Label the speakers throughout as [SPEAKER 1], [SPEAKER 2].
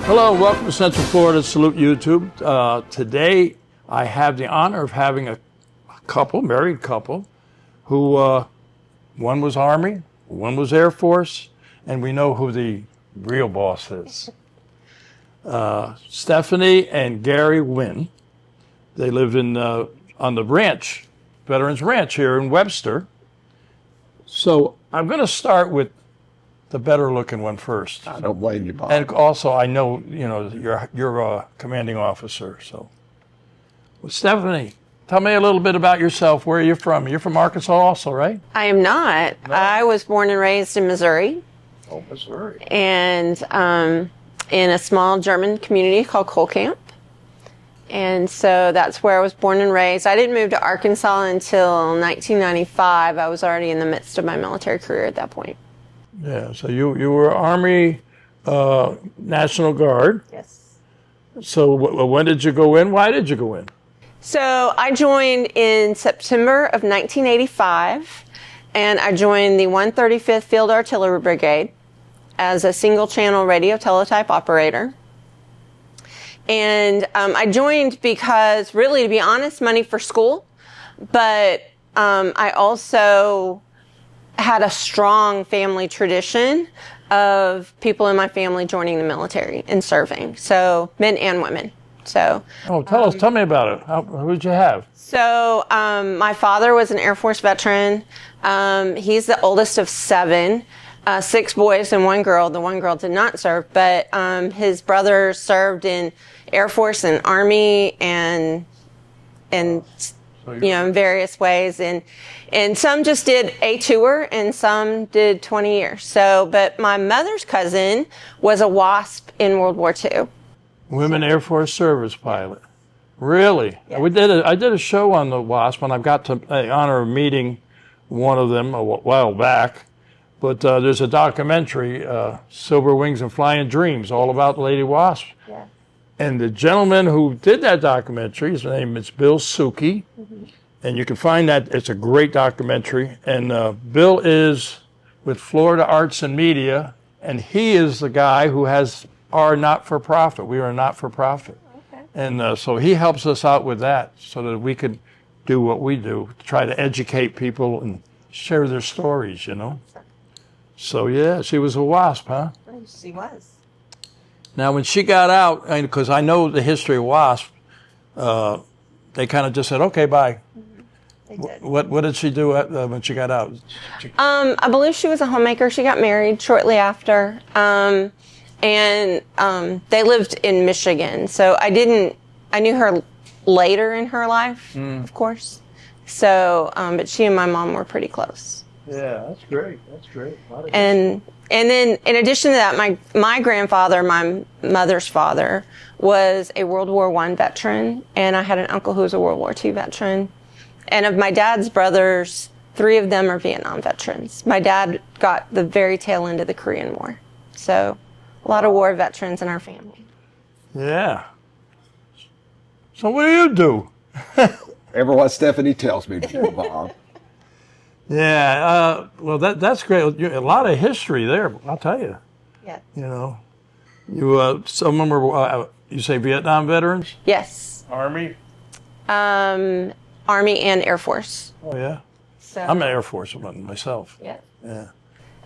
[SPEAKER 1] Hello, welcome to Central Florida Salute YouTube. Today I have the honor of having a couple, married couple, who one was Army, one was Air Force, and we know who the real boss is. Stephanie and Gary Wynn. They live in on the ranch, Veterans Ranch here in Webster. So I'm going to start with the better looking one first.
[SPEAKER 2] I don't blame you, Bob.
[SPEAKER 1] And also, I know, you're a commanding officer. So, well, Stephanie, tell me a little bit about yourself. Where are you from? You're from Arkansas also, right?
[SPEAKER 3] I am not. No. I was born and raised in Missouri.
[SPEAKER 1] Oh, Missouri.
[SPEAKER 3] And in a small German community called Kohlkamp. And so that's where I was born and raised. I didn't move to Arkansas until 1995. I was already in the midst of my military career at that point.
[SPEAKER 1] Yeah, so you were Army National Guard.
[SPEAKER 3] Yes.
[SPEAKER 1] So when did you go in? Why did you go in?
[SPEAKER 3] So I joined in September of 1985, and I joined the 135th Field Artillery Brigade as a single-channel radio teletype operator. And I joined because, really, to be honest, money for school, but I also had a strong family tradition of people in my family joining the military and serving, so men and women. So,
[SPEAKER 1] tell me about it. Who did you have?
[SPEAKER 3] So, my father was an Air Force veteran. He's the oldest of seven, 6 boys and 1 girl. The 1 girl did not serve, but his brother served in Air Force and Army and in various ways, and some just did a tour and some did 20 years. So, but my mother's cousin was a WASP in World War II.
[SPEAKER 1] Women Air Force service pilot. Really?
[SPEAKER 3] Yeah.
[SPEAKER 1] I did a show on the WASP, and I got the honor of meeting one of them a while back. But there's a documentary, Silver Wings and Flying Dreams, all about Lady Wasp.
[SPEAKER 3] Yeah.
[SPEAKER 1] And the gentleman who did that documentary, his name is Bill Suki, and you can find that. It's a great documentary. And Bill is with Florida Arts and Media, and he is the guy who has our not-for-profit. We are a not-for-profit.
[SPEAKER 3] Okay.
[SPEAKER 1] And so he helps us out with that so that we could do what we do, try to educate people and share their stories, So, yeah, she was a WASP, huh?
[SPEAKER 3] She was.
[SPEAKER 1] Now, when she got out, because I know the history of WASP, they kind of just said, okay, bye.
[SPEAKER 3] They did.
[SPEAKER 1] What did she do when she got out?
[SPEAKER 3] I believe she was a homemaker. She got married shortly after. And they lived in Michigan. So I knew her later in her life, of course. So, but she and my mom were pretty close.
[SPEAKER 1] Yeah, that's great. That's great.
[SPEAKER 3] And then in addition to that, my grandfather, my mother's father, was a World War I veteran, and I had an uncle who was a World War II veteran. And of my dad's brothers, 3 of them are Vietnam veterans. My dad got the very tail end of the Korean War. So a lot of war veterans in our family.
[SPEAKER 1] Yeah. So what do you do?
[SPEAKER 2] Ever what Stephanie tells me to do, Bob.
[SPEAKER 1] Yeah, well, that's great. A lot of history there, I'll tell you.
[SPEAKER 3] Yeah.
[SPEAKER 1] Some of them were, you say Vietnam veterans?
[SPEAKER 3] Yes.
[SPEAKER 1] Army?
[SPEAKER 3] Army and Air Force.
[SPEAKER 1] Oh, yeah.
[SPEAKER 3] So,
[SPEAKER 1] I'm an Air Force one myself.
[SPEAKER 3] Yeah.
[SPEAKER 1] Yeah.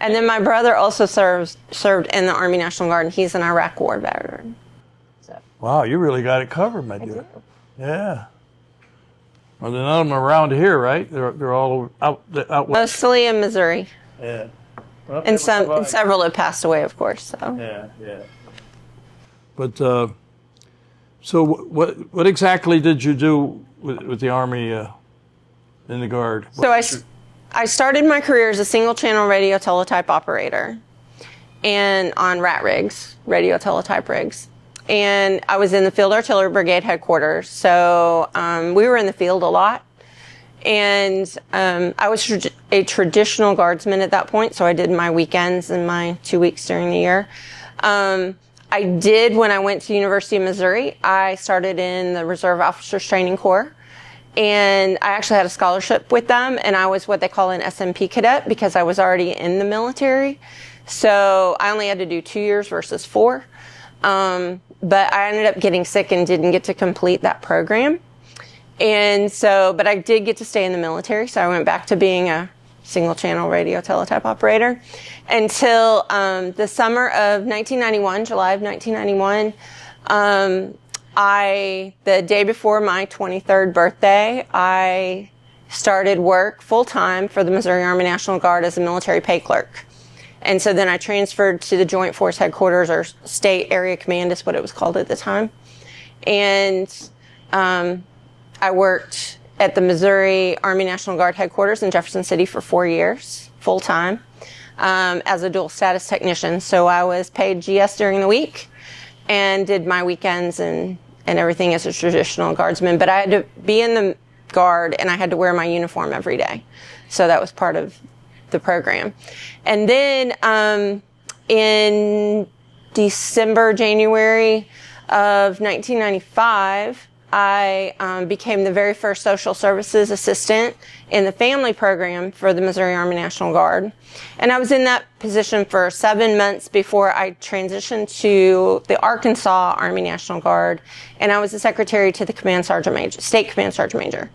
[SPEAKER 3] And then my brother also served in the Army National Guard, and he's an Iraq War veteran. So.
[SPEAKER 1] Wow, you really got it covered, my
[SPEAKER 3] I
[SPEAKER 1] dear.
[SPEAKER 3] do.
[SPEAKER 1] Yeah. Well, none of them are around here, right? They're all out west.
[SPEAKER 3] Mostly in Missouri.
[SPEAKER 1] Yeah. Well,
[SPEAKER 3] And several have passed away, of course. So.
[SPEAKER 1] Yeah. But so what exactly did you do with the Army in the Guard?
[SPEAKER 3] So I started my career as a single-channel radio teletype operator, and on rat rigs, radio teletype rigs. And I was in the Field Artillery Brigade headquarters, so we were in the field a lot. And I was a traditional guardsman at that point, so I did my weekends and my 2 weeks during the year. I did, when I went to University of Missouri, I started in the Reserve Officers Training Corps. And I actually had a scholarship with them, and I was what they call an SMP cadet because I was already in the military. So I only had to do 2 years versus 4. But I ended up getting sick and didn't get to complete that program. And so, but I did get to stay in the military. So I went back to being a single channel radio teletype operator until the summer of 1991, July of 1991. The day before my 23rd birthday, I started work full-time for the Missouri Army National Guard as a military pay clerk. And so then I transferred to the Joint Force Headquarters, or State Area Command is what it was called at the time. And I worked at the Missouri Army National Guard Headquarters in Jefferson City for 4 years, full-time, as a dual status technician. So I was paid GS during the week and did my weekends and everything as a traditional guardsman. But I had to be in the Guard and I had to wear my uniform every day. So that was part of the program. And then in January of 1995, I became the very first social services assistant in the family program for the Missouri Army National Guard. And I was in that position for 7 months before I transitioned to the Arkansas Army National Guard. And I was the secretary to the Command Sergeant Major, State Command Sergeant Major.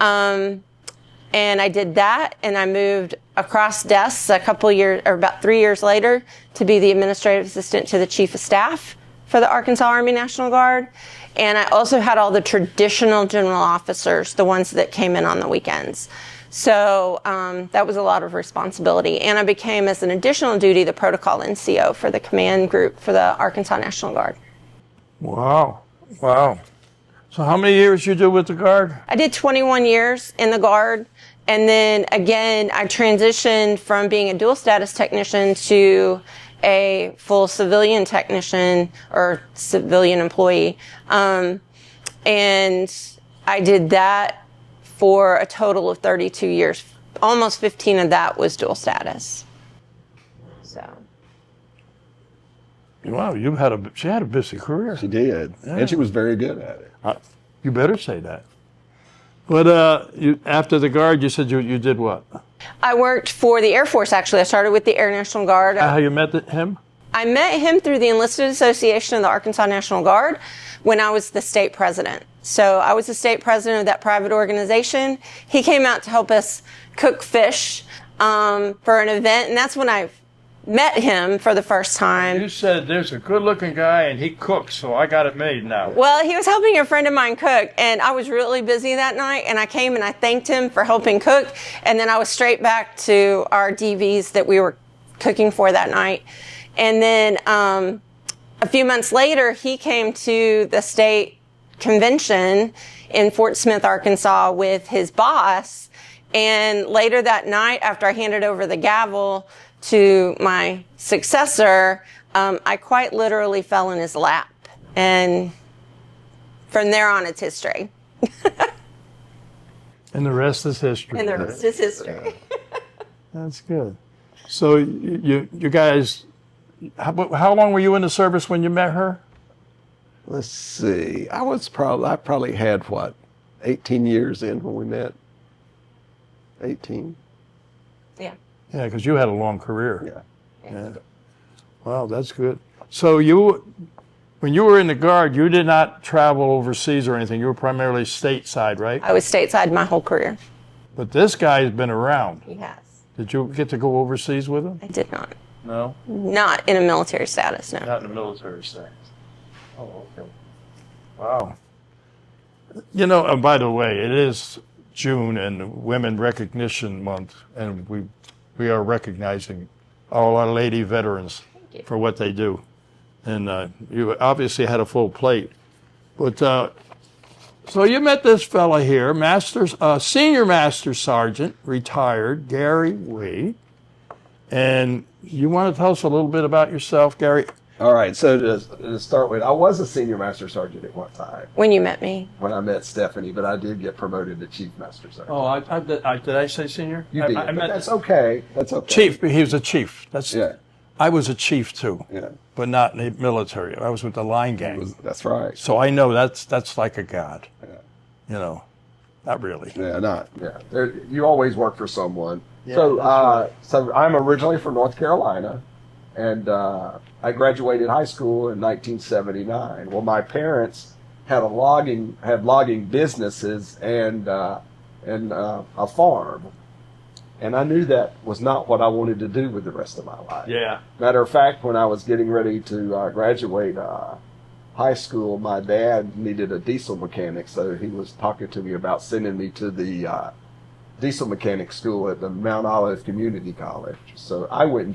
[SPEAKER 3] And I did that, and I moved across desks a couple years, or about 3 years later, to be the administrative assistant to the Chief of Staff for the Arkansas Army National Guard. And I also had all the traditional general officers, the ones that came in on the weekends. So that was a lot of responsibility. And I became, as an additional duty, the protocol NCO for the command group for the Arkansas National Guard.
[SPEAKER 1] Wow. Wow. So how many years you do with the Guard?
[SPEAKER 3] I did 21 years in the Guard. And then again, I transitioned from being a dual status technician to a full civilian technician or civilian employee. And I did that for a total of 32 years. Almost 15 of that was dual status. So.
[SPEAKER 1] Wow, she had a busy career.
[SPEAKER 2] She did.
[SPEAKER 1] Yeah.
[SPEAKER 2] And she was very good at it.
[SPEAKER 1] You better say that. But after the Guard, you said you did what?
[SPEAKER 3] I worked for the Air Force, actually. I started with the Air National Guard.
[SPEAKER 1] How you met him?
[SPEAKER 3] I met him through the Enlisted Association of the Arkansas National Guard when I was the state president. So I was the state president of that private organization. He came out to help us cook fish for an event, and that's when I met him for the first time.
[SPEAKER 1] You said there's a good-looking guy and he cooks, so I got it made now.
[SPEAKER 3] Well, he was helping a friend of mine cook, and I was really busy that night, and I came and I thanked him for helping cook, and then I was straight back to our DVs that we were cooking for that night. And then a few months later, he came to the state convention in Fort Smith, Arkansas with his boss, and later that night, after I handed over the gavel to my successor, I quite literally fell in his lap. And from there on, it's history.
[SPEAKER 1] And the rest is history.
[SPEAKER 3] And the rest is history.
[SPEAKER 1] That's good. So you guys, how long were you in the service when you met her?
[SPEAKER 2] Let's see. I probably had, 18 years in when we met? 18?
[SPEAKER 3] Yeah.
[SPEAKER 1] Yeah, because you had a long career.
[SPEAKER 2] Yeah.
[SPEAKER 1] Wow, that's good. So when you were in the Guard, you did not travel overseas or anything. You were primarily stateside, right?
[SPEAKER 3] I was stateside my whole career.
[SPEAKER 1] But this guy's been around.
[SPEAKER 3] He has.
[SPEAKER 1] Did you get to go overseas with him?
[SPEAKER 3] I did not.
[SPEAKER 1] No?
[SPEAKER 3] Not in a military status, no.
[SPEAKER 1] Not in the military status. Oh, okay. Wow. You know, and by the way, it is June and Women Recognition Month, and we are recognizing all our lady veterans for what they do. And you obviously had a full plate. But so you met this fella here, Senior Master Sergeant, retired, Gary Wade. And you want to tell us a little bit about yourself, Gary?
[SPEAKER 2] All right, so to start with, I was a Senior Master Sergeant at one time
[SPEAKER 3] When you met me.
[SPEAKER 2] when I met Stephanie, but I did get promoted to Chief Master Sergeant.
[SPEAKER 1] Oh, did I say senior?
[SPEAKER 2] You did,
[SPEAKER 1] I
[SPEAKER 2] but
[SPEAKER 1] meant
[SPEAKER 2] that's okay. That's okay.
[SPEAKER 1] chief. He was a chief.
[SPEAKER 2] Yeah,
[SPEAKER 1] I was a chief too,
[SPEAKER 2] yeah.
[SPEAKER 1] but not in the military. I was with the line gang.
[SPEAKER 2] That's right.
[SPEAKER 1] So I know that's like a god.
[SPEAKER 2] Yeah.
[SPEAKER 1] You know, not really.
[SPEAKER 2] Yeah. You always work for someone.
[SPEAKER 1] Yeah,
[SPEAKER 2] So I'm originally from North Carolina, And I graduated high school in 1979. Well, my parents had logging businesses and a farm, and I knew that was not what I wanted to do with the rest of my life.
[SPEAKER 1] Yeah.
[SPEAKER 2] Matter of fact, when I was getting ready to graduate high school, my dad needed a diesel mechanic, so he was talking to me about sending me to the diesel mechanic school at the Mount Olive Community College. So I went and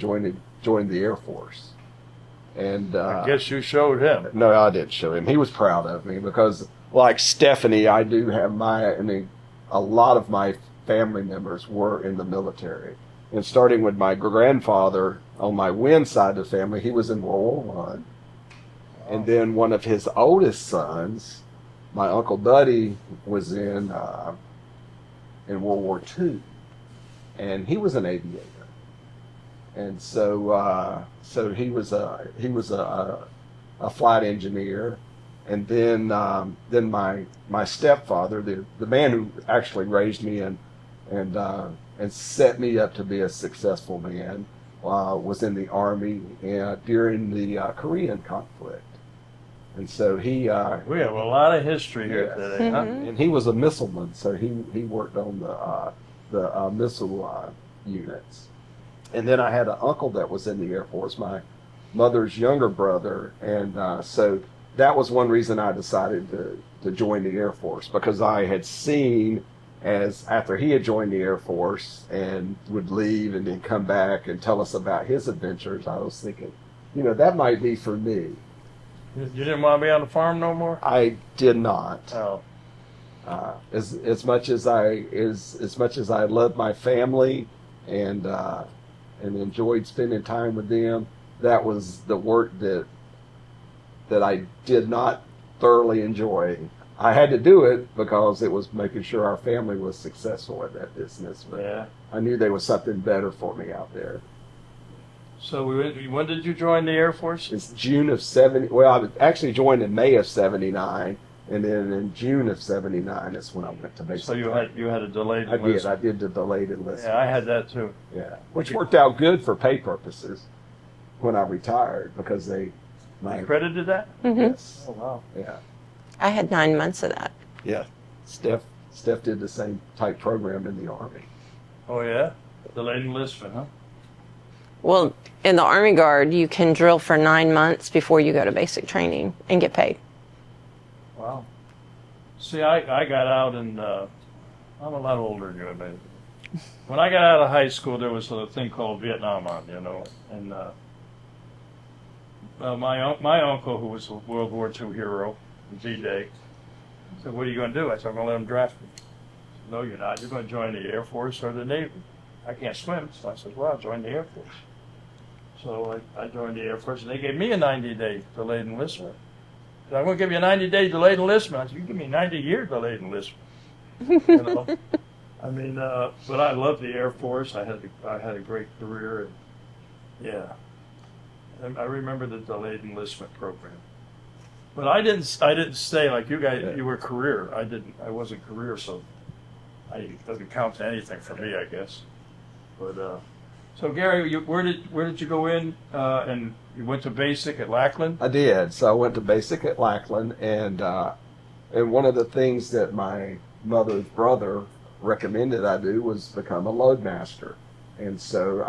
[SPEAKER 2] joined the Air Force. And
[SPEAKER 1] I guess you showed him.
[SPEAKER 2] no, I didn't show him. He was proud of me because, like Stephanie, I do have a lot of my family members were in the military. And starting with my grandfather on my Wynn side of the family, he was in World War I. And then one of his oldest sons, my Uncle Buddy, was in World War II. And he was an aviator. And so he was a flight engineer. And then my stepfather, the man who actually raised me and set me up to be a successful man, was in the Army during the Korean conflict. And so we have
[SPEAKER 1] a lot of history here
[SPEAKER 2] Yes.
[SPEAKER 1] today, huh?
[SPEAKER 2] And he was a missileman, so he worked on the missile units. And then I had an uncle that was in the Air Force, my mother's younger brother, and so that was one reason I decided to join the Air Force, because I had seen, as after he had joined the Air Force and would leave and then come back and tell us about his adventures, I was thinking, that might be for me.
[SPEAKER 1] You didn't want to be on the farm no more?
[SPEAKER 2] I did not.
[SPEAKER 1] Oh.
[SPEAKER 2] As much as I loved my family and enjoyed spending time with them, that was the work that I did not thoroughly enjoy. I had to do it because it was making sure our family was successful at that business. But
[SPEAKER 1] Yeah.
[SPEAKER 2] I knew there was something better for me out there.
[SPEAKER 1] So when did you join the Air Force?
[SPEAKER 2] It's June of 70. Well, I actually joined in May of 79, and then in June of 79 is when I went to basic.
[SPEAKER 1] So you had a delayed
[SPEAKER 2] I did.
[SPEAKER 1] enlistment.
[SPEAKER 2] I did the delayed enlistment.
[SPEAKER 1] Yeah, I had that too.
[SPEAKER 2] Yeah, which worked out good for pay purposes when I retired, because my
[SPEAKER 1] Credited that?
[SPEAKER 2] yes,
[SPEAKER 1] Oh wow.
[SPEAKER 2] yeah,
[SPEAKER 3] I had 9 months of that.
[SPEAKER 2] yeah. Steph did the same type program in the Army.
[SPEAKER 1] Oh yeah? Delayed enlistment, huh?
[SPEAKER 3] Well, in the Army Guard, you can drill for 9 months before you go to basic training and get paid.
[SPEAKER 1] Wow. See, I got out and I'm a lot older than you, maybe. When I got out of high school, there was a thing called Vietnam on, and my uncle, who was a World War II hero, V-Day, said, "What are you going to do?" I said, "I'm going to let him draft me." He said, "No, you're not. You're going to join the Air Force or the Navy." I can't swim, so I said, "Well, I'll join the Air Force." So I joined the Air Force, and they gave me a 90-day delayed enlistment. They said, "I'm going to give you a 90-day delayed enlistment." I said, "You give me a 90-year delayed enlistment." I mean, but I loved the Air Force. I had a great career, and yeah. And I remember the delayed enlistment program. But I didn't stay like you guys. You were career. I wasn't career, so it doesn't count to anything for me, I guess. But so Gary, where did you go in? And you went to basic at Lackland?
[SPEAKER 2] I did. So I went to basic at Lackland, and one of the things that my mother's brother recommended I do was become a loadmaster. And so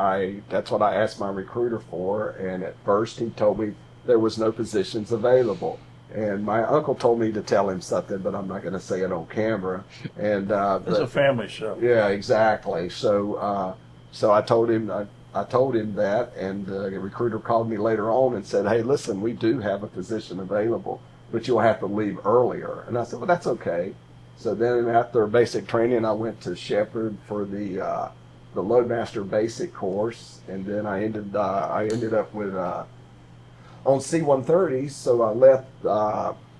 [SPEAKER 2] that's what I asked my recruiter for. And at first he told me there was no positions available. And my uncle told me to tell him something, but I'm not going to say it on camera. And
[SPEAKER 1] It's a family show.
[SPEAKER 2] yeah, exactly. So I told him that, and the recruiter called me later on and said, "Hey, listen, we do have a position available, but you'll have to leave earlier." And I said, "Well, that's okay." So then after basic training, I went to Shepherd for the Loadmaster Basic course, and then I ended up with on C-130s. So I left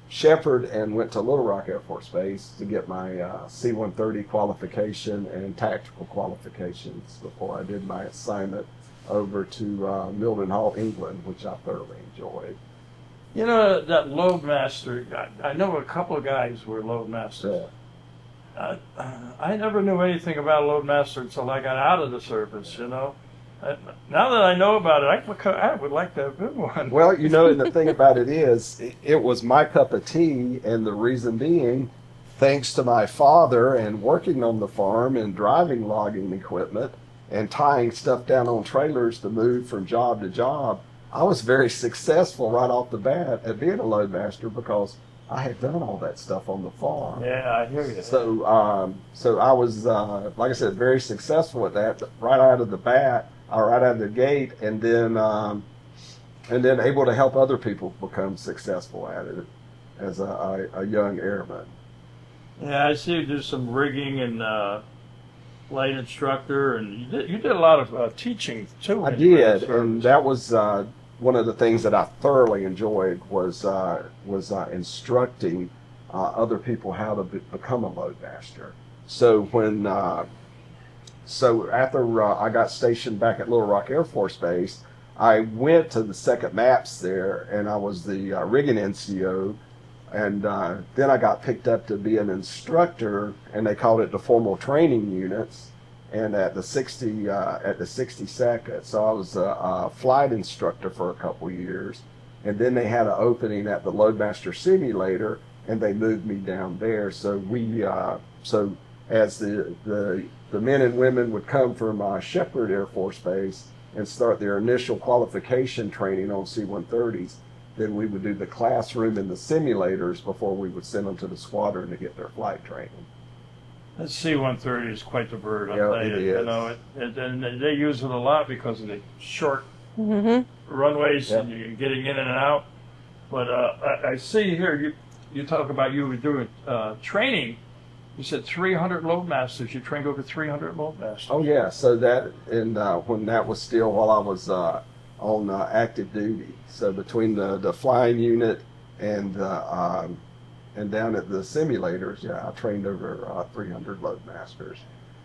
[SPEAKER 2] Shepherd and went to Little Rock Air Force Base to get my C-130 qualification and tactical qualifications before I did my assignment over to Mildenhall, England, which I thoroughly enjoyed.
[SPEAKER 1] You know, that loadmaster, I know a couple of guys who were loadmasters.
[SPEAKER 2] Yeah.
[SPEAKER 1] I never knew anything about loadmaster until I got out of the service, Now that I know about it, I would like to have been one.
[SPEAKER 2] Well, and the thing about it is, it was my cup of tea, and the reason being, thanks to my father and working on the farm and driving logging equipment and tying stuff down on trailers to move from job to job, I was very successful right off the bat at being a loadmaster because I had done all that stuff on the farm.
[SPEAKER 1] Yeah, I hear you.
[SPEAKER 2] So I was, like I said, very successful at that right out of the bat, right out of the gate, and then able to help other people become successful at it as a young airman.
[SPEAKER 1] Yeah, I see you do some rigging and flight instructor, and you did a lot of teaching too.
[SPEAKER 2] I did, and that was one of the things that I thoroughly enjoyed was instructing other people how to become a loadmaster. So after I got stationed back at Little Rock Air Force Base, I went to the second MAPS there, and I was the rigging NCO. And then I got picked up to be an instructor, and they called it the formal training units, and at the 62nd. So I was a flight instructor for a couple years, and then they had an opening at the Loadmaster Simulator, and they moved me down there. So so as the men and women would come from Shepherd Air Force Base and start their initial qualification training on C-130s, then we would do the classroom and the simulators before we would send them to the squadron to get their flight training.
[SPEAKER 1] That C-130 is quite the bird.
[SPEAKER 2] Yeah, it is.
[SPEAKER 1] And they use it a lot because of the short runways and you're getting in and out. But I see here you talk about you were doing training. You said 300 loadmasters. You trained over 300 loadmasters.
[SPEAKER 2] Oh yeah, so that and when that was still while I was on active duty. So between the flying unit and down at the simulators, I trained over 300 loadmasters.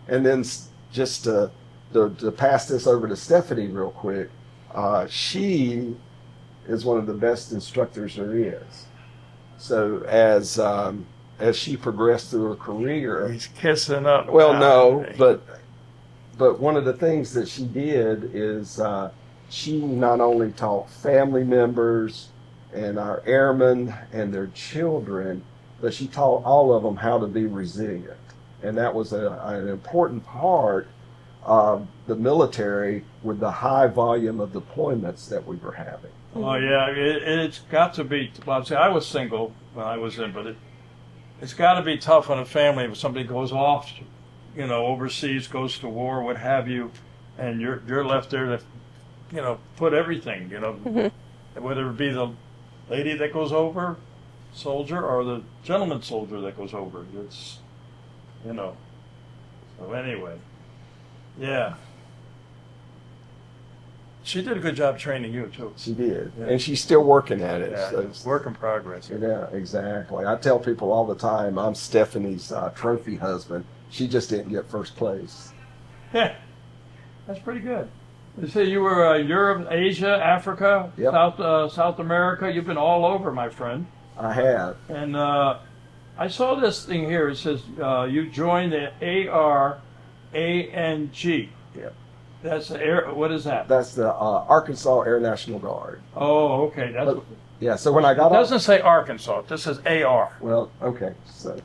[SPEAKER 2] And then just to pass this over to Stephanie real quick, she is one of the best instructors there is. So as she progressed through her career,
[SPEAKER 1] He's kissing up.
[SPEAKER 2] well, no, but one of the things that she did is she not only taught family members and our airmen and their children, but she taught all of them how to be resilient. And that was an important part of the military with the high volume of deployments that we were having.
[SPEAKER 1] Oh yeah, it's got to be. Well, see, I was single when I was in, but it's got to be tough on a family if somebody goes off, overseas, goes to war, what have you, and you're left there to, put everything, whether it be the lady that goes over, soldier, or the gentleman soldier that goes over. It's, So anyway, yeah. She did a good job training you too.
[SPEAKER 2] She did,
[SPEAKER 1] Yeah.
[SPEAKER 2] and she's still working at it.
[SPEAKER 1] Yeah,
[SPEAKER 2] So
[SPEAKER 1] it's work in progress.
[SPEAKER 2] yeah, exactly. I tell people all the time, I'm Stephanie's trophy husband. She just didn't get first place.
[SPEAKER 1] Yeah, that's pretty good. You say you were Europe, Asia, Africa,
[SPEAKER 2] Yep.
[SPEAKER 1] South America. You've been all over, my friend.
[SPEAKER 2] I have.
[SPEAKER 1] And I saw this thing here. It says you joined the ARANG.
[SPEAKER 2] Yep.
[SPEAKER 1] That's the air. What is that?
[SPEAKER 2] That's the Arkansas Air National Guard.
[SPEAKER 1] Oh, okay. That's.
[SPEAKER 2] Yeah, so when I
[SPEAKER 1] It
[SPEAKER 2] got off,
[SPEAKER 1] doesn't say Arkansas. It just says AR.
[SPEAKER 2] well, okay, so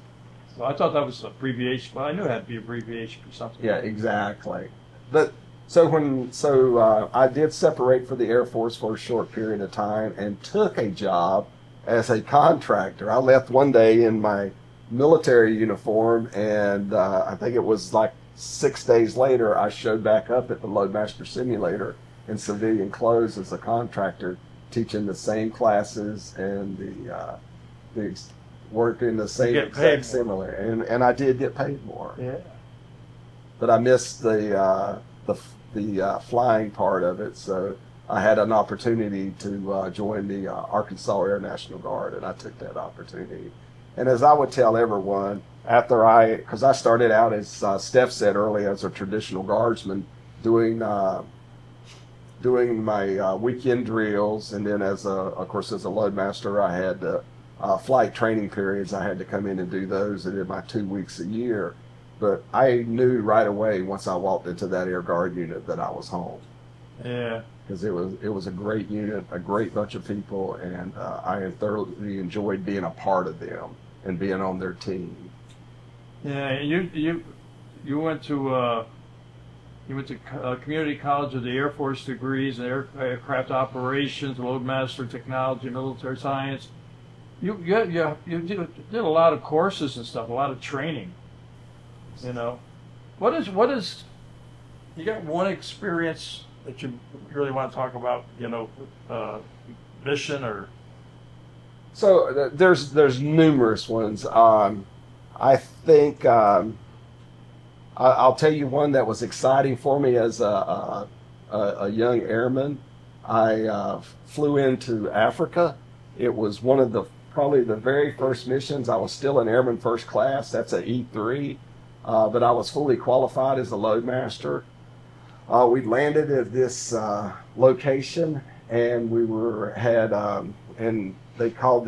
[SPEAKER 1] So I thought that was an abbreviation. Well, I knew it had to be an abbreviation for something.
[SPEAKER 2] yeah, exactly. But I did separate for the Air Force for a short period of time and took a job as a contractor. I left one day in my military uniform, and I think it was like 6 days later, I showed back up at the Loadmaster Simulator in civilian clothes as a contractor, teaching the same classes and the working the same
[SPEAKER 1] get paid
[SPEAKER 2] exact similar, and I did get paid more.
[SPEAKER 1] Yeah.
[SPEAKER 2] But I missed the flying part of it, so I had an opportunity to join the Arkansas Air National Guard, and I took that opportunity. And as I would tell everyone, because I started out, as Steph said earlier, as a traditional guardsman, doing my weekend drills, and then of course as a loadmaster, I had flight training periods. I had to come in and do those. I did my 2 weeks a year. But I knew right away once I walked into that Air Guard unit that I was home.
[SPEAKER 1] Yeah.
[SPEAKER 2] because it was a great unit, a great bunch of people, and I had thoroughly enjoyed being a part of them and being on their team.
[SPEAKER 1] Yeah. You went to Community College of the Air Force degrees in aircraft operations, loadmaster technology, military science. You did a lot of courses and stuff, a lot of training. You know, what is you got one experience that you really want to talk about? You know, mission or
[SPEAKER 2] So there's numerous ones. I think I'll tell you one that was exciting for me as a young airman. I flew into Africa. It was one of probably the very first missions. I was still an airman first class. That's an E3, but I was fully qualified as a loadmaster. We landed at this location, and and they called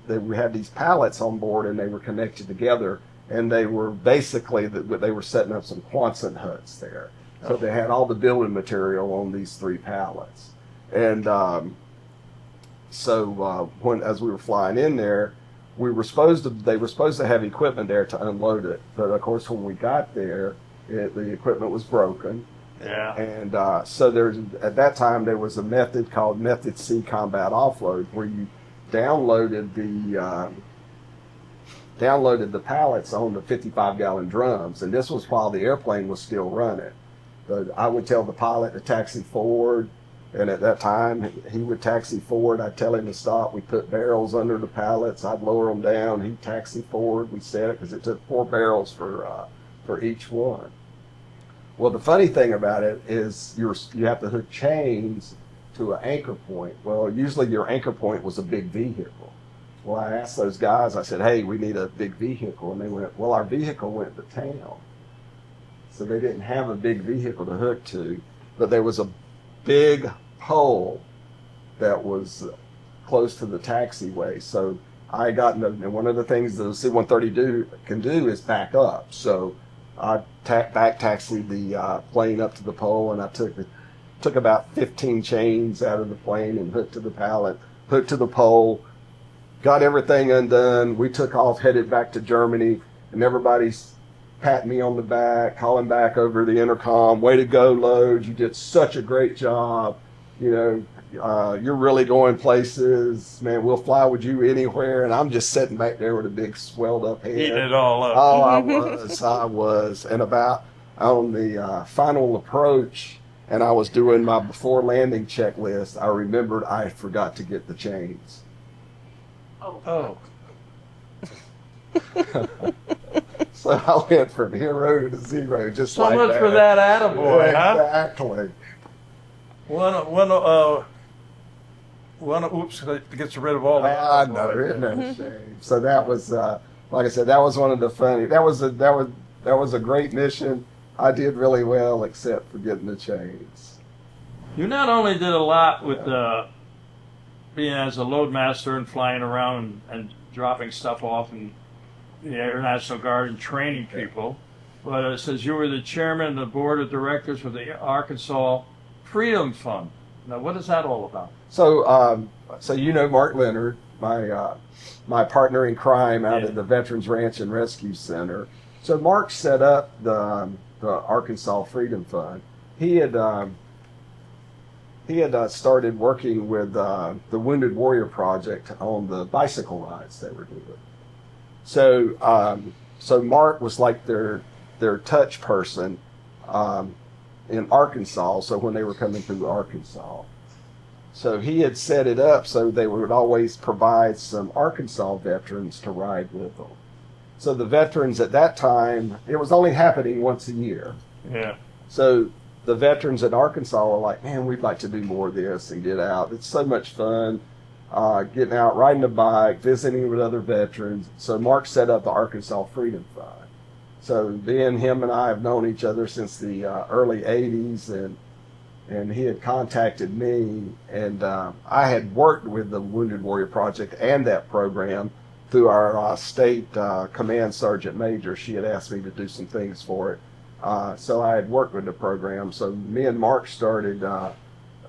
[SPEAKER 2] we had these pallets on board, and they were connected together, and they were basically they were setting up some Quonset huts there. So they had all the building material on these 3 pallets, and as we were flying in there, they were supposed to have equipment there to unload it, but of course when we got there, the equipment was broken.
[SPEAKER 1] yeah.
[SPEAKER 2] And so at that time there was a method called Method C combat offload, where you downloaded the pallets on the 55-gallon drums, and this was while the airplane was still running. But I would tell the pilot to taxi forward, and at that time he would taxi forward. I'd tell him to stop. We put barrels under the pallets. I'd lower them down. He'd taxi forward. We set it because it took 4 barrels for each one. Well, the funny thing about it is you have to hook chains to an anchor point. Well, usually your anchor point was a big vehicle. Well, I asked those guys, I said, hey, we need a big vehicle. And they went, well, our vehicle went to town. So they didn't have a big vehicle to hook to, but there was a big pole that was close to the taxiway. So I got and one of the things the C-130 can do is back up. So I back taxied the plane up to the pole, and I took about 15 chains out of the plane and hooked to the pallet, hooked to the pole, got everything undone. We took off, headed back to Germany, and everybody's patting me on the back, calling back over the intercom, way to go, Load, you did such a great job. You know, you're really going places, man, we'll fly with you anywhere. And I'm just sitting back there with a big swelled up head.
[SPEAKER 1] Eating it all up.
[SPEAKER 2] Oh, I was. And about on the final approach, and I was doing my before landing checklist, I remembered I forgot to get the chains.
[SPEAKER 1] Oh.
[SPEAKER 2] So I went from hero to zero, just
[SPEAKER 1] So
[SPEAKER 2] like that.
[SPEAKER 1] much for that attaboy, huh?
[SPEAKER 2] Exactly.
[SPEAKER 1] One, oops, it gets rid of all the
[SPEAKER 2] I know,
[SPEAKER 1] attaboys.
[SPEAKER 2] isn't that a shame? So that was, like I said, that was one of the funny. That was a great mission. I did really well, except for getting the chains.
[SPEAKER 1] You not only did a lot with being as a loadmaster and flying around and dropping stuff off in the Air National Guard and training people, but it says you were the chairman of the board of directors for the Arkansas Freedom Fund. Now, what is that all about?
[SPEAKER 2] So, so you know Mark Leonard, my partner in crime out at the Veterans Ranch and Rescue Center. So Mark set up the Arkansas Freedom Fund. He had started working with the Wounded Warrior Project on the bicycle rides they were doing. So, so Mark was like their touch person in Arkansas. So when they were coming through Arkansas, so he had set it up so they would always provide some Arkansas veterans to ride with them. So the veterans at that time, it was only happening once a year.
[SPEAKER 1] Yeah.
[SPEAKER 2] So the veterans in Arkansas were like, man, we'd like to do more of this and get out. It's so much fun getting out, riding a bike, visiting with other veterans. So Mark set up the Arkansas Freedom Fund. So him and I have known each other since the early 80s, and he had contacted me, and I had worked with the Wounded Warrior Project and that program through our state command sergeant major. She had asked me to do some things for it. So I had worked with the program. So me and Mark started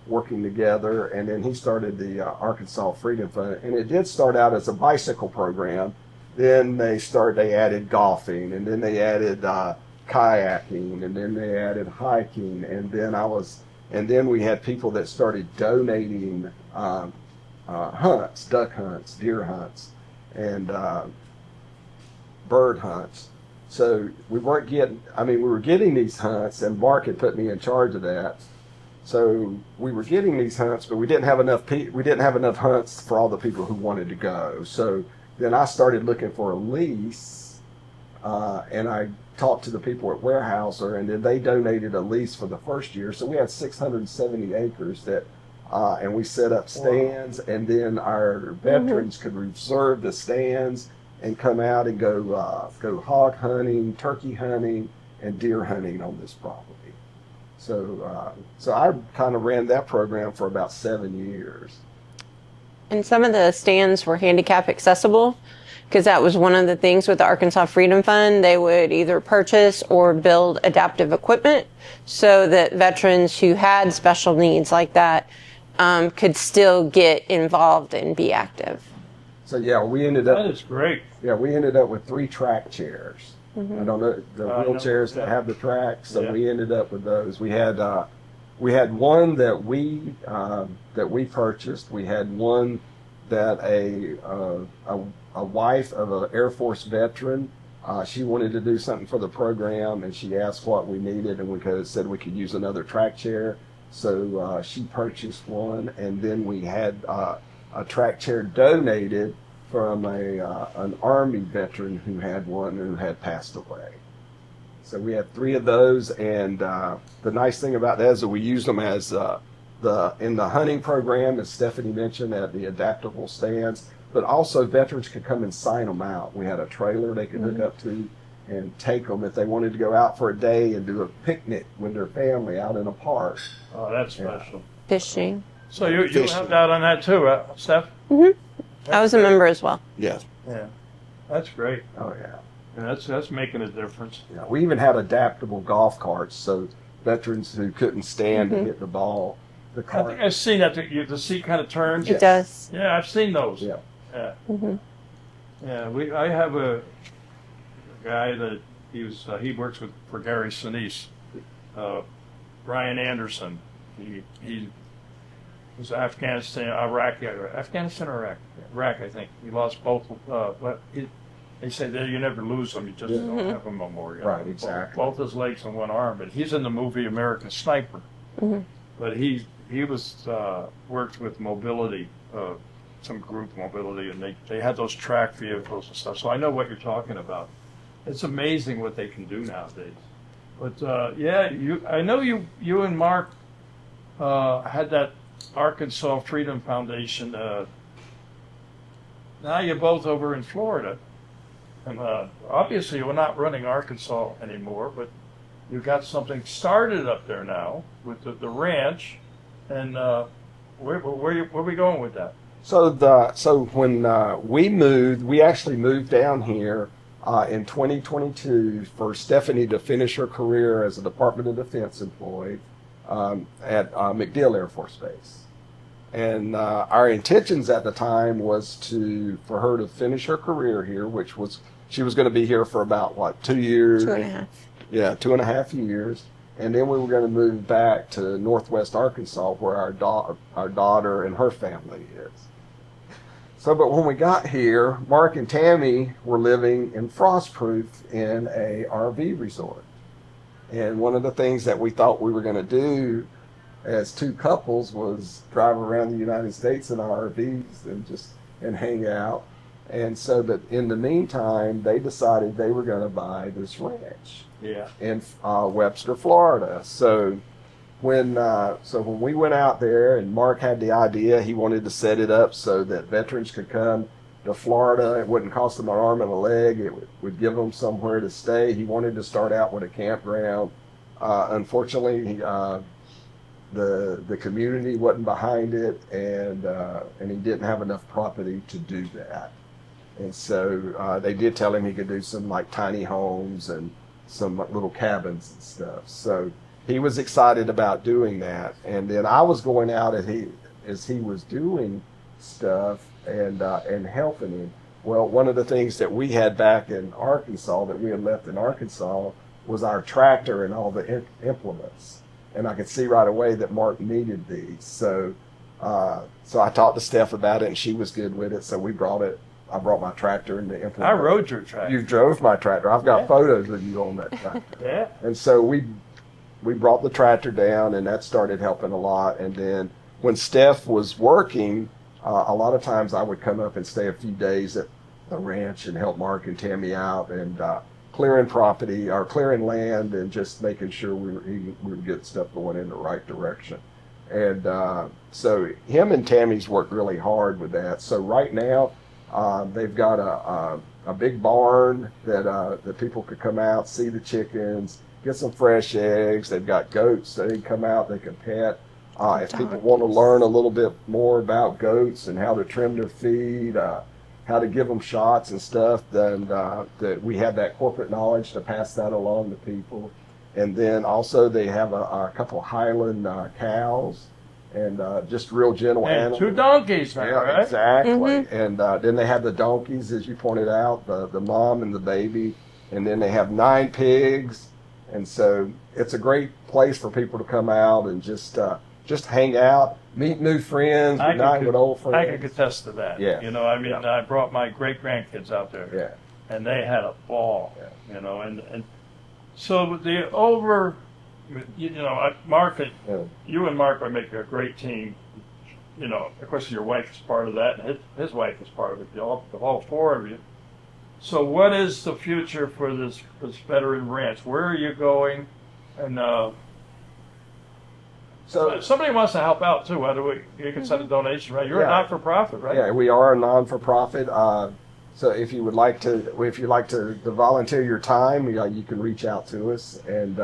[SPEAKER 2] working together, and then he started the Arkansas Freedom Fund, and it did start out as a bicycle program. Then they added golfing, and then they added kayaking, and then they added hiking, and then we had people that started donating hunts, duck hunts, deer hunts, and bird hunts. So we were getting these hunts, and Mark had put me in charge of that. So we were getting these hunts, but we didn't have enough hunts for all the people who wanted to go. So then I started looking for a lease, and I talked to the people at Weyerhaeuser, and then they donated a lease for the first year. So we had 670 acres and we set up stands, and then our veterans could reserve the stands and come out and go hog hunting, turkey hunting, and deer hunting on this property. So I kind of ran that program for about 7 years.
[SPEAKER 3] And some of the stands were handicap accessible, because that was one of the things with the Arkansas Freedom Fund. They would either purchase or build adaptive equipment so that veterans who had special needs like that could still get involved and be active.
[SPEAKER 2] So yeah, we ended up.
[SPEAKER 1] That is great.
[SPEAKER 2] Yeah, we ended up with 3 track chairs. I don't know the wheelchairs that have the tracks. So we ended up with those. We had one that we purchased. We had one that a wife of an Air Force veteran. She wanted to do something for the program, and she asked what we needed, and we said we could use another track chair. So she purchased one, and then we had a track chair donated from an Army veteran who had one who had passed away. So we had 3 of those, and the nice thing about that is that we used them as in the hunting program, as Stephanie mentioned, at the adaptable stands, but also veterans could come and sign them out. We had a trailer they could hook up to and take them if they wanted to go out for a day and do a picnic with their family out in a park.
[SPEAKER 1] Oh, that's special.
[SPEAKER 3] Fishing.
[SPEAKER 1] So you helped out on that too, Steph?
[SPEAKER 3] I was a member as well.
[SPEAKER 2] Yes.
[SPEAKER 1] Yeah, that's great.
[SPEAKER 2] Oh yeah.
[SPEAKER 1] And that's making a difference.
[SPEAKER 2] Yeah. We even had adaptable golf carts, so veterans who couldn't stand to hit the ball, the
[SPEAKER 1] I
[SPEAKER 2] cart.
[SPEAKER 1] think I've seen that. The seat kind of turns.
[SPEAKER 3] It does.
[SPEAKER 1] Yeah, I've seen those.
[SPEAKER 2] Yeah.
[SPEAKER 1] Yeah. Yeah. I have a guy that he works for Gary Sinise, Ryan Anderson. He was Afghanistan or Iraq, I think. He lost both. But they say that you never lose them. You just don't have a memorial.
[SPEAKER 2] Right, exactly.
[SPEAKER 1] Both his legs and one arm. But he's in the movie American Sniper. But he was worked with mobility, some group mobility, and they had those track vehicles and stuff. So I know what you're talking about. It's amazing what they can do nowadays. But I know you and Mark had that Arkansas Freedom Foundation. Now you're both over in Florida, and obviously we're not running Arkansas anymore, but you got something started up there now with the ranch. And where are we going with that?
[SPEAKER 2] So when we actually moved down here in 2022 for Stephanie to finish her career as a Department of Defense employee at MacDill Air Force Base. And our intentions at the time was for her to finish her career here, which was she was going to be here for about 2 years.
[SPEAKER 3] 2.5.
[SPEAKER 2] Yeah, 2.5 years. And then we were going to move back to Northwest Arkansas, where our daughter and her family is. So, but when we got here, Mark and Tammy were living in Frostproof in a RV resort. And one of the things that we thought we were going to do as 2 couples was drive around the United States in our RVs and hang out. And so, but in the meantime, they decided they were going to buy this ranch.
[SPEAKER 1] Yeah.
[SPEAKER 2] In Webster, Florida. So when we went out there, and Mark had the idea, he wanted to set it up so that veterans could come to Florida. It wouldn't cost them an arm and a leg. It would give them somewhere to stay. He wanted to start out with a campground. Unfortunately, the community wasn't behind it, and he didn't have enough property to do that. And so they did tell him he could do some tiny homes and some little cabins and stuff. So he was excited about doing that. And then I was going out as he was doing stuff and helping him. Well, one of the things that we had back in Arkansas that we had left in Arkansas was our tractor and all the implements. And I could see right away that Mark needed these. So I talked to Steph about it, and she was good with it. So we brought it. I brought my tractor and the implement.
[SPEAKER 1] I rode your tractor.
[SPEAKER 2] You drove my tractor. I've got
[SPEAKER 1] Yeah.
[SPEAKER 2] photos of you on that tractor.
[SPEAKER 1] Yeah.
[SPEAKER 2] And so we brought the tractor down, and that started helping a lot. And then when Steph was working, a lot of times I would come up and stay a few days at the ranch and help Mark and Tammy out and clearing property or clearing land and just making sure we were getting stuff going in the right direction. And so him and Tammy's worked really hard with that. So right now they've got a big barn that people could come out, see the chickens, get some fresh eggs. They've got goats that they can come out, they can pet. If people want to learn a little bit more about goats and how to trim their feed, how to give them shots and stuff, then that we have that corporate knowledge to pass that along to people. And then also they have a couple Highland cows and just real gentle
[SPEAKER 1] And
[SPEAKER 2] animals.
[SPEAKER 1] 2 donkeys, man,
[SPEAKER 2] Yeah,
[SPEAKER 1] right?
[SPEAKER 2] exactly. And then they have the donkeys, as you pointed out, the mom and the baby. And then they have 9 pigs. And so it's a great place for people to come out and just hang out, meet new friends, unite with old friends.
[SPEAKER 1] I can attest to that.
[SPEAKER 2] Yeah.
[SPEAKER 1] You know, I mean,
[SPEAKER 2] Yeah.
[SPEAKER 1] I brought my great-grandkids out there.
[SPEAKER 2] Yeah.
[SPEAKER 1] And they had a ball,
[SPEAKER 2] Yeah.
[SPEAKER 1] you know, and so Mark,
[SPEAKER 2] Yeah.
[SPEAKER 1] you and Mark would make a great team. You know, of course, your wife is part of that, and his wife is part of it, all 4 of you. So what is the future for this veteran ranch? Where are you going? And
[SPEAKER 2] So
[SPEAKER 1] if somebody wants to help out too, you can send a donation, right? You're a
[SPEAKER 2] Yeah.
[SPEAKER 1] not-for-profit, right?
[SPEAKER 2] yeah, we are a non-for-profit. So if you'd like to volunteer your time, you can reach out to us and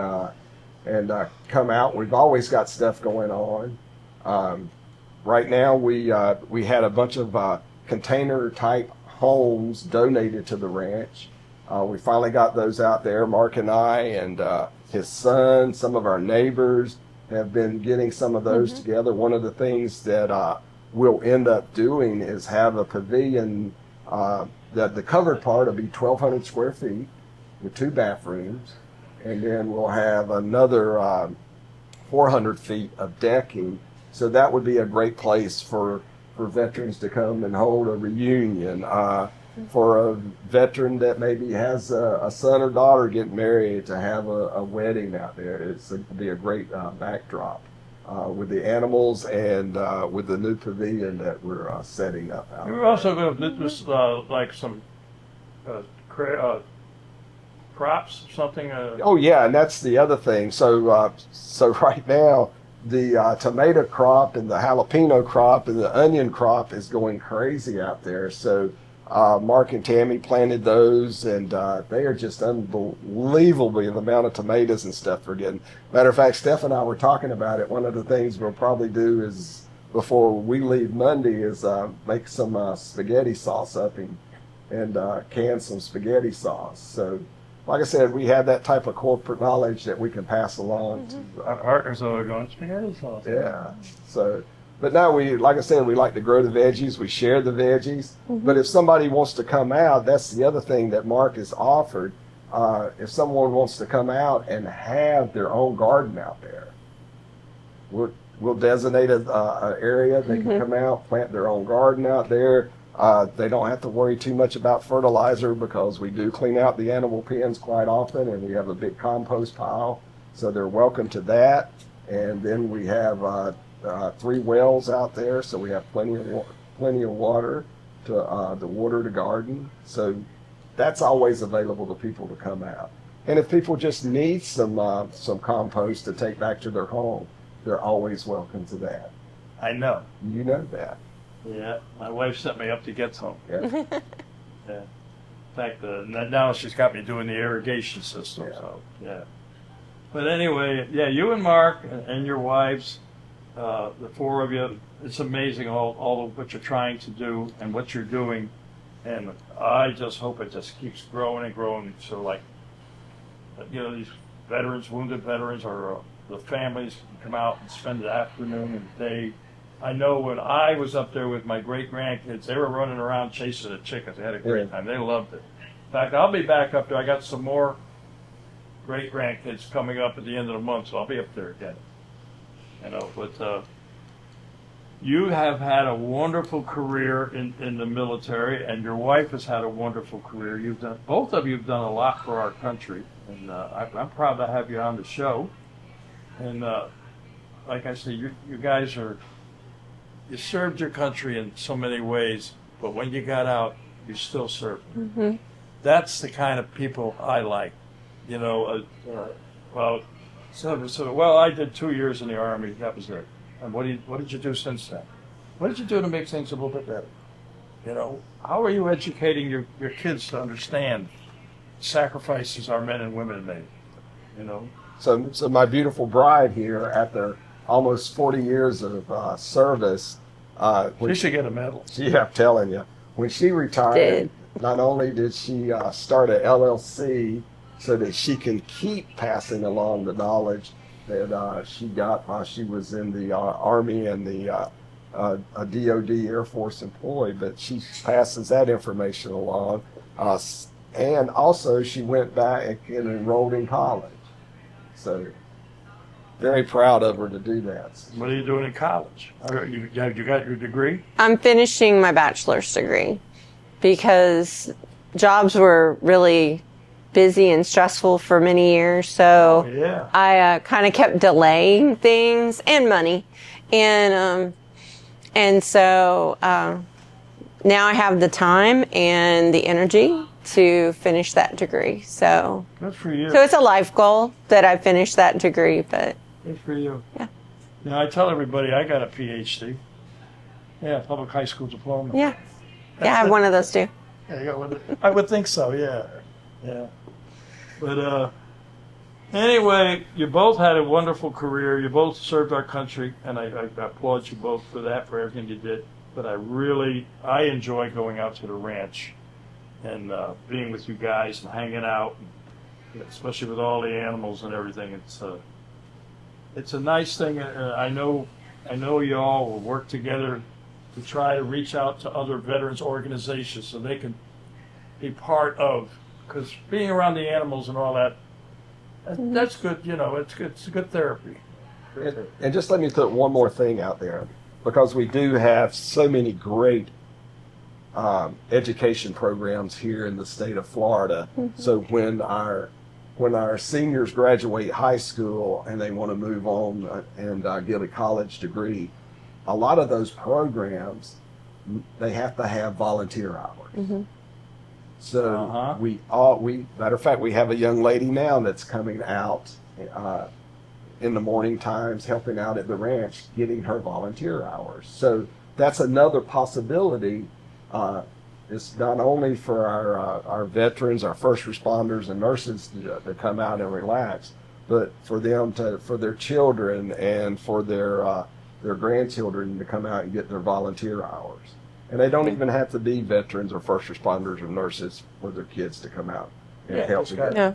[SPEAKER 2] come out. We've always got stuff going on. Right now, we had a bunch of container type homes donated to the ranch. We finally got those out there. Mark and I and his son, some of our neighbors have been getting some of those together. One of the things that we'll end up doing is have a pavilion. The covered part will be 1,200 square feet with 2 bathrooms, and then we'll have another 400 feet of decking. So that would be a great place for veterans to come and hold a reunion. For a veteran that maybe has a son or daughter getting married, to have a wedding out there. It'd be a great backdrop with the animals and with the new pavilion that we're setting up out
[SPEAKER 1] We're
[SPEAKER 2] there.
[SPEAKER 1] also going to do this, like some crops, something.
[SPEAKER 2] Oh yeah, and that's the other thing. So right now, the tomato crop and the jalapeno crop and the onion crop is going crazy out there. So Mark and Tammy planted those, and they are just unbelievable, the amount of tomatoes and stuff we're getting. Matter of fact, Steph and I were talking about it. One of the things we'll probably do is, before we leave Monday, is make some spaghetti sauce up and can some spaghetti sauce. So, like I said, we have that type of corporate knowledge that we can pass along to
[SPEAKER 1] Our partners are going spaghetti sauce.
[SPEAKER 2] yeah. So, but now like I said, we like to grow the veggies. We share the veggies. But if somebody wants to come out, that's the other thing that Mark has offered. If someone wants to come out and have their own garden out there, we'll designate an area. They can come out, plant their own garden out there. They don't have to worry too much about fertilizer because we do clean out the animal pens quite often, and we have a big compost pile. So they're welcome to that. And then we have 3 wells out there, so we have plenty of water to water the garden. So that's always available to people to come out. And if people just need some compost to take back to their home, they're always welcome to that.
[SPEAKER 1] I know.
[SPEAKER 2] You know that.
[SPEAKER 1] Yeah, my wife set me up to get some.
[SPEAKER 2] Yeah.
[SPEAKER 1] Yeah. In fact, now she's got me doing the irrigation system.
[SPEAKER 2] Yeah.
[SPEAKER 1] So yeah. But anyway, yeah, you and Mark and your wives, the 4 of you, it's amazing all of what you're trying to do and what you're doing, and I just hope it just keeps growing and growing. So like, these veterans, wounded veterans, are the families can come out and spend the afternoon and day. I know when I was up there with my great grandkids, they were running around chasing the chickens. They had a great time. They loved it. In fact, I'll be back up there. I got some more great grandkids coming up at the end of the month, so I'll be up there again. You know, but you have had a wonderful career in the military, and your wife has had a wonderful career. Both of you have done a lot for our country, and I'm proud to have you on the show. And like I said, you guys you served your country in so many ways, but when you got out, you still served.
[SPEAKER 3] Mm-hmm.
[SPEAKER 1] That's the kind of people I like. You know, well, I did 2 years in the Army. That was it. And what did you do since then? What did you do to make things a little bit better? You know, how are you educating your kids to understand sacrifices our men and women made? You know.
[SPEAKER 2] So my beautiful bride here, after almost 40 years of service,
[SPEAKER 1] She should get a medal.
[SPEAKER 2] yeah, I'm telling you, when she retired, not only did she start an LLC so that she can keep passing along the knowledge that she got while she was in the Army and the a DOD Air Force employee, but she passes that information along. And also she went back and enrolled in college. So very proud of her to do that.
[SPEAKER 1] What are you doing in college? You got your degree?
[SPEAKER 3] I'm finishing my bachelor's degree because jobs were really busy and stressful for many years. So
[SPEAKER 1] Yeah.
[SPEAKER 3] I kind of kept delaying things and money. And so now I have the time and the energy to finish that degree. So
[SPEAKER 1] Good for you.
[SPEAKER 3] it's a life goal that I finish that degree, but
[SPEAKER 1] Good for you.
[SPEAKER 3] Yeah.
[SPEAKER 1] You know, I tell everybody I got a PhD. Yeah, public high school diploma.
[SPEAKER 3] yeah. Yeah, I have one of those too.
[SPEAKER 1] Yeah, you got one. I would think so. Yeah. Yeah. But anyway, you both had a wonderful career. You both served our country, and I applaud you both for that, for everything you did. But I enjoy going out to the ranch and being with you guys and hanging out, especially with all the animals and everything. It's a nice thing. I know you all will work together to try to reach out to other veterans organizations so they can be part of, because being around the animals and all that, that's good. You know, it's good therapy.
[SPEAKER 2] And just let me put one more thing out there, because we do have so many great education programs here in the state of Florida.
[SPEAKER 3] Mm-hmm.
[SPEAKER 2] So when our seniors graduate high school and they want to move on and get a college degree, a lot of those programs, they have to have volunteer hours.
[SPEAKER 3] Mm-hmm.
[SPEAKER 2] So matter of fact, we have a young lady now that's coming out in the morning times, helping out at the ranch, getting her volunteer hours. So that's another possibility. It's not only for our veterans, our first responders and nurses to come out and relax, but for them for their children and for their grandchildren to come out and get their volunteer hours. And they don't even have to be veterans or first responders or nurses for their kids to come out and help.
[SPEAKER 3] Yeah.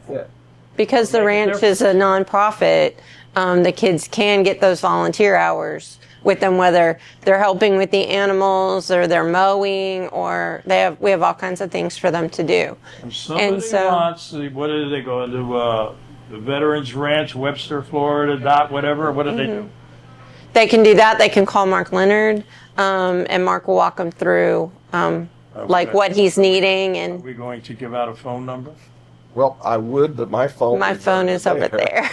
[SPEAKER 3] Because the ranch is a nonprofit, the kids can get those volunteer hours with them, whether they're helping with the animals or they're mowing, or we have all kinds of things for them to do.
[SPEAKER 1] If somebody wants, what did they go into? The Veterans Ranch, Webster, Florida, whatever. What did they do?
[SPEAKER 3] They can do that. They can call Mark Leonard, and Mark will walk them through like what he's needing.
[SPEAKER 1] Are
[SPEAKER 3] And
[SPEAKER 1] we going to give out a phone number?
[SPEAKER 2] Well, I would, but my phone
[SPEAKER 3] is over there.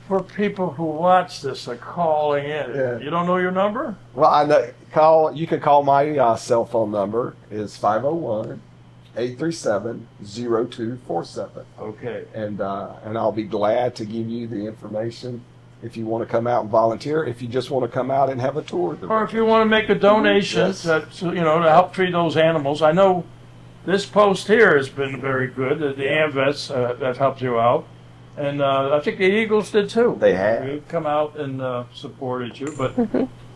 [SPEAKER 1] For people who watch this are calling in.
[SPEAKER 2] Yeah.
[SPEAKER 1] You don't know your number?
[SPEAKER 2] Well, I know, you can call my cell phone number is 501-837-0247.
[SPEAKER 1] Okay.
[SPEAKER 2] And I'll be glad to give you the information if you want to come out and volunteer, if you just want to come out and have a tour of the
[SPEAKER 1] Or if you want to make a donation,
[SPEAKER 2] Yes.
[SPEAKER 1] to help feed those animals. I know this post here has been very good. The AMVETS that helped you out, and I think the Eagles did too.
[SPEAKER 2] They have.
[SPEAKER 1] They've come out and supported you, but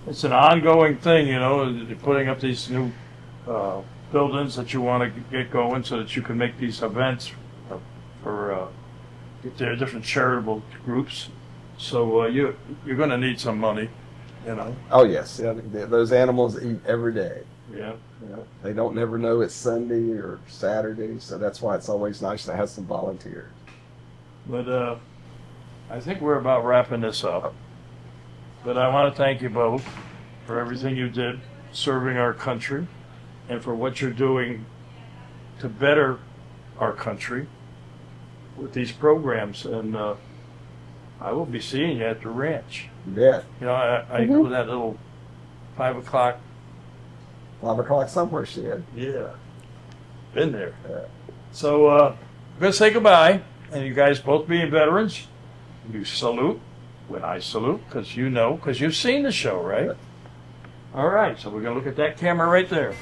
[SPEAKER 1] it's an ongoing thing. You're putting up these new buildings that you want to get going so that you can make these events for They're different charitable groups. So you're going to need some money, you know.
[SPEAKER 2] Oh yes, yeah, those animals eat every day.
[SPEAKER 1] Yeah.
[SPEAKER 2] You know, they don't never know it's Sunday or Saturday, so that's why it's always nice to have some volunteers.
[SPEAKER 1] But I think we're about wrapping this up. But I want to thank you both for everything you did serving our country and for what you're doing to better our country with these programs. And I will be seeing you at the ranch.
[SPEAKER 2] Yeah,
[SPEAKER 1] You know, I go to that little 5 o'clock.
[SPEAKER 2] 5 o'clock somewhere, Shed.
[SPEAKER 1] Yeah. Been there.
[SPEAKER 2] Yeah.
[SPEAKER 1] So I'm going to say goodbye. And you guys both being veterans, you salute when I salute, because you know, because you've seen the show, right? All right, so we're going to look at that camera right there.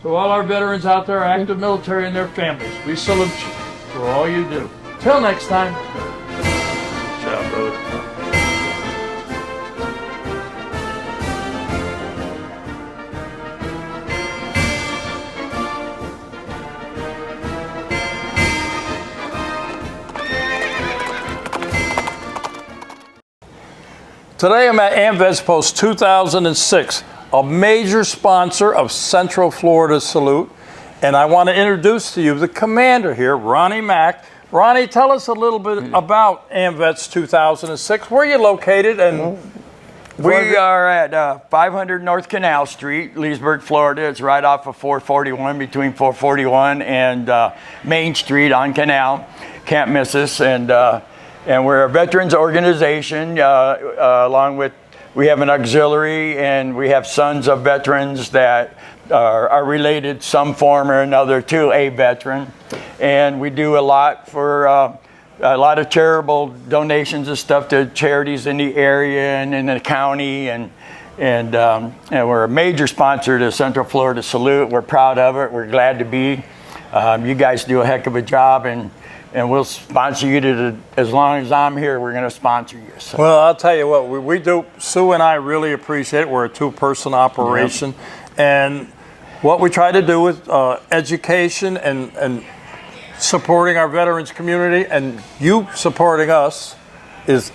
[SPEAKER 1] To all our veterans out there, active military and their families, we salute you for all you do. Till next time. Good job, brother. Today I'm at AMVETS Post 2006, a major sponsor of Central Florida Salute. And I want to introduce to you the commander here, Ronnie Mack. Ronnie, tell us a little bit about AMVETS 2006. Where are you located? And
[SPEAKER 4] we are at 500 North Canal Street, Leesburg, Florida. It's right off of 441, between 441 and Main Street on Canal. Can't miss us. And we're a veterans organization, along with, we have an auxiliary, and we have sons of veterans that are related some form or another to a veteran. And we do a lot for a lot of charitable donations and stuff to charities in the area and in the county. And we're a major sponsor to Central Florida Salute. We're proud of it. We're glad to be. You guys do a heck of a job, and we'll sponsor you as long as I'm here. We're going to sponsor you. So.
[SPEAKER 1] well, I'll tell you what, we do. Sue and I really appreciate it. We're a two-person operation.
[SPEAKER 4] Yep.
[SPEAKER 1] And what we try to do with education and supporting our veterans community, and you supporting us is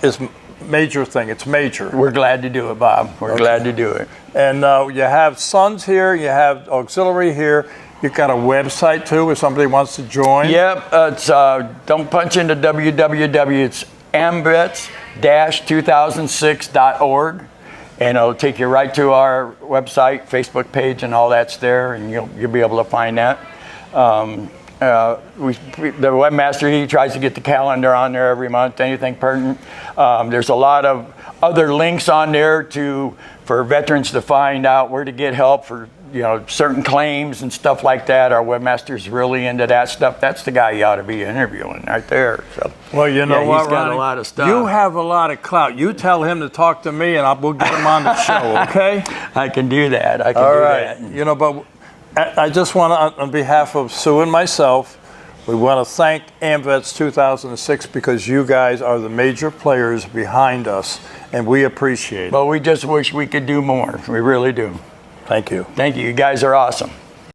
[SPEAKER 1] major thing. It's major.
[SPEAKER 4] We're glad to do it, Bob. We're glad to do it.
[SPEAKER 1] And you have sons here, you have auxiliary here. You've got a website too if somebody wants to join.
[SPEAKER 4] Yep, it's don't punch into www. It's amvets-2006.org, and it'll take you right to our website, Facebook page, and all that's there, and you'll be able to find that. The webmaster, he tries to get the calendar on there every month, anything pertinent. There's a lot of other links on there for veterans to find out where to get help for certain claims and stuff like that. Our webmaster's really into that stuff. That's the guy you ought to be interviewing right there. So,
[SPEAKER 1] well, you know what,
[SPEAKER 4] he's got
[SPEAKER 1] Ronnie?
[SPEAKER 4] a lot of stuff.
[SPEAKER 1] You have a lot of clout. You tell him to talk to me, and we'll get him on the show. Okay?
[SPEAKER 4] I can do that.
[SPEAKER 1] All right. But I just want to, on behalf of Sue and myself, we want to thank AMVETS 2006 because you guys are the major players behind us, and we appreciate it.
[SPEAKER 4] But we just wish we could do more. We really do.
[SPEAKER 1] Thank you.
[SPEAKER 4] Thank you. You guys are awesome.